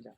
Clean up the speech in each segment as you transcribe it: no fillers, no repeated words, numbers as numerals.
যাও।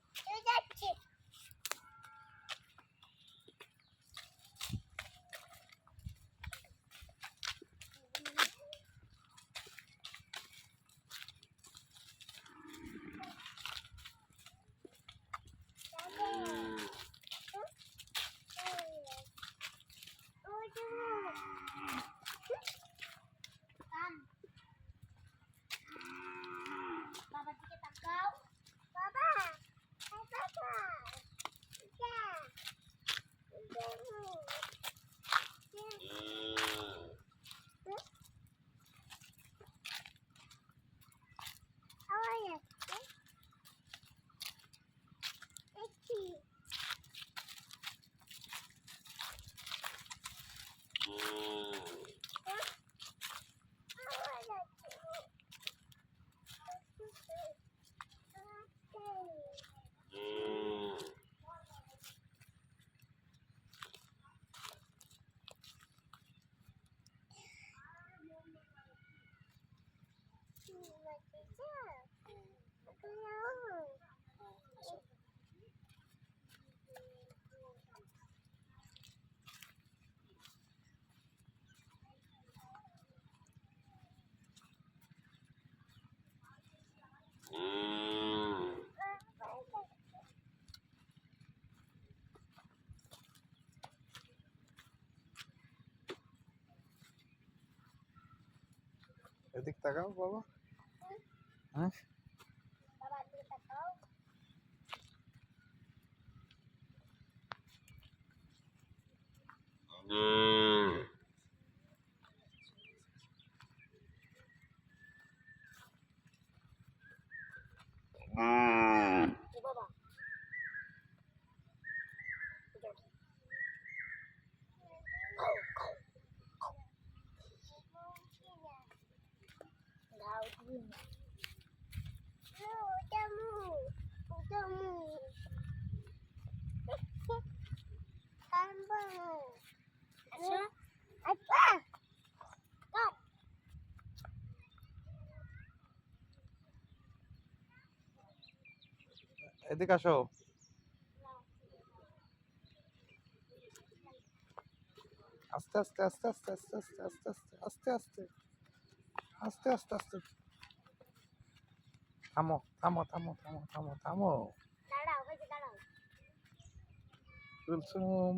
এদিক তাকাও বাবা। হ্যাঁ এদিকে আসো। আস্তে আস্তে আস্তে আস্তে আস্তে আস্তে আস্তে আস্তে আস্তে আস্তে আস্তে আস্তে থামো থামো থামো থামো থামো থামো। কুলসুম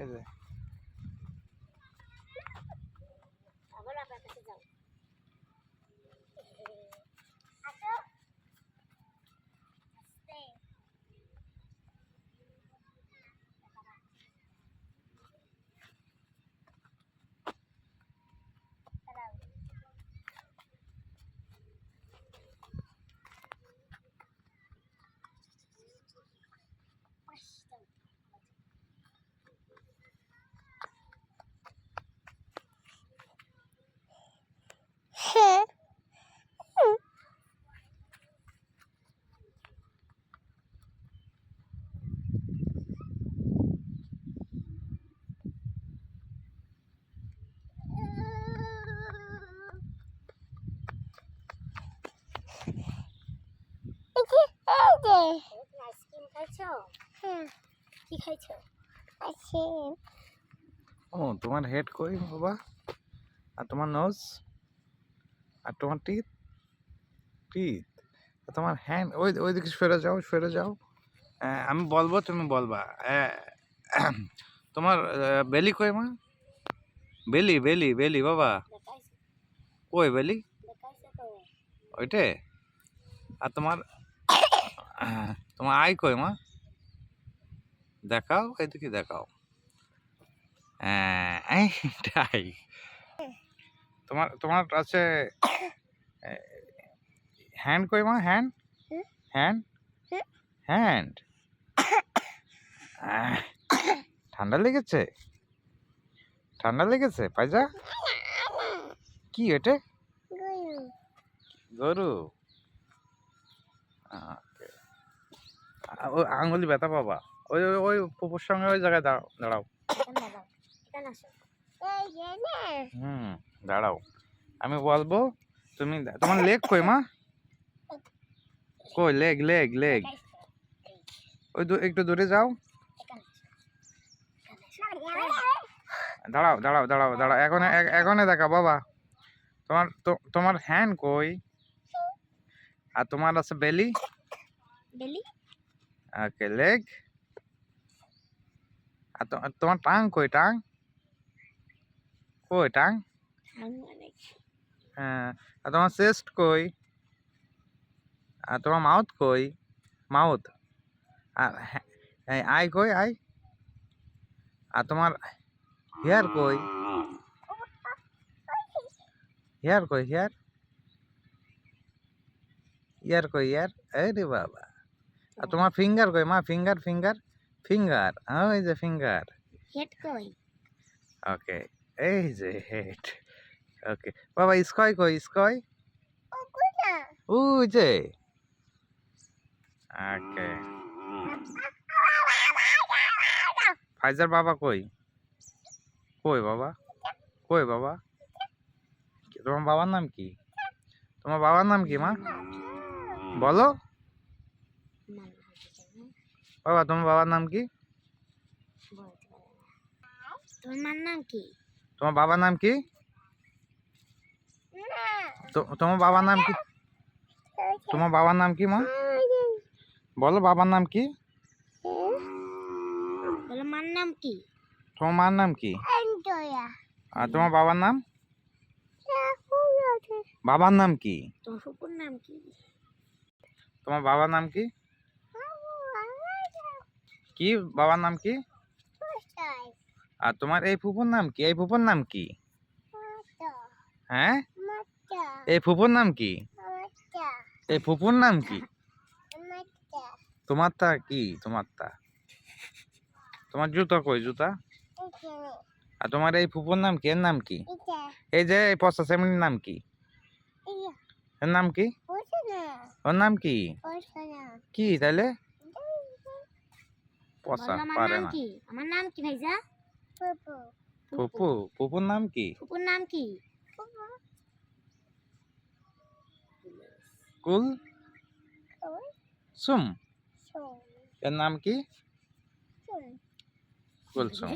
এই যে ও তোমার হেড কই বাবা? আর তোমার নোজ? আর তোমার টিথ? টিথ? তোমার হ্যান্ড ওই ওইদিকে সরে যাও সরে যাও। আমি বলবো তুমি বলবা। তোমার বেলি কই মা? বেলি বেলি বেলি বাবা কই বেলি? ওইটে? আর তোমার তোমার আই কই মা? দেখাও এদিকে দেখাও। এইটাই তোমার তোমার আছে। হ্যান্ড কই মা? হ্যান্ড হ্যান্ড হ্যান্ড ঠান্ডা লেগেছে? ঠান্ডা লেগেছে পাইজা? কি এটা? গরু। ওই আঙুলি ব্যথা পাবা। ওই ওই ওই পুকুর সঙ্গে ওই জায়গায় দাঁড়াও দাঁড়াও। দাঁড়াও আমি বলবো তুমি। তোমার লেগ কই মা? কই লেগ লেগ লেগ ওই একটু দূরে যাও দাঁড়াও দাঁড়াও দাঁড়াও দাঁড়াও এখন দেখা বাবা তোমার হ্যান্ড কই আর তোমার আছে বেলি বেলি ওকে লেগ আর তোমার টাং কই টাং হ্যাঁ আর তোমার চেস্ট কই আর তোমার মাউথ কই মাউথ আর আই কই আই আর তোমার হেয়ার কই হেয়ার কই হেয়ার ইয়ার কই ইয়ার আরে বাবা আর তোমার ফিঙ্গার কই মা ফিঙ্গার ফিঙ্গার ফিঙ্গার ওই যে ফিঙ্গার হেড কই ওকে এই যে হেড ওকে বাবা স্কয় কই স্কয় ও কই না ওই যে ওকে ফাইজার বাবা কই কই বাবা কই বাবা তোমার বাবার নাম কি তোমার বাবার নাম কি মা বলো বাবা তোমার বাবার নাম কি তোমার মার নাম কি তোমার বাবার নাম কি তোমার বাবার নাম কি তোমার বাবার নাম কি মা বলো বাবার নাম কি বলো মার নাম কি তোমার মার নাম কি আর তোমার বাবার নাম বাবার নাম কি তোমার ফুপুর নাম কি তোমার বাবার নাম কি কি বাবার নাম কি আর তোমার এই ফুপুর নাম কি এই ফুপুর নাম কি হ্যাঁ এই ফুপুর নাম কি এই ফুপুর নাম কি তোমারটা কি তোমারটা তোমার জুতা কই জুতা আর তোমার এই ফুপুর নাম কি এর নাম কি এই যে এই পচা সেমনির নাম কি এর নাম কি ওর নাম কি কি তাইলে পচা পারে না আমার নাম কি ভাইজা ফুপু ফুপুর নাম কি ফুপুর নাম কি কুল সুম এর নাম কি কুলসুম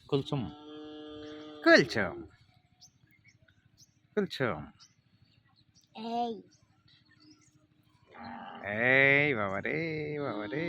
কুলসুম কুলসুম কুলসুম এই এই বাবা রে বাবা রে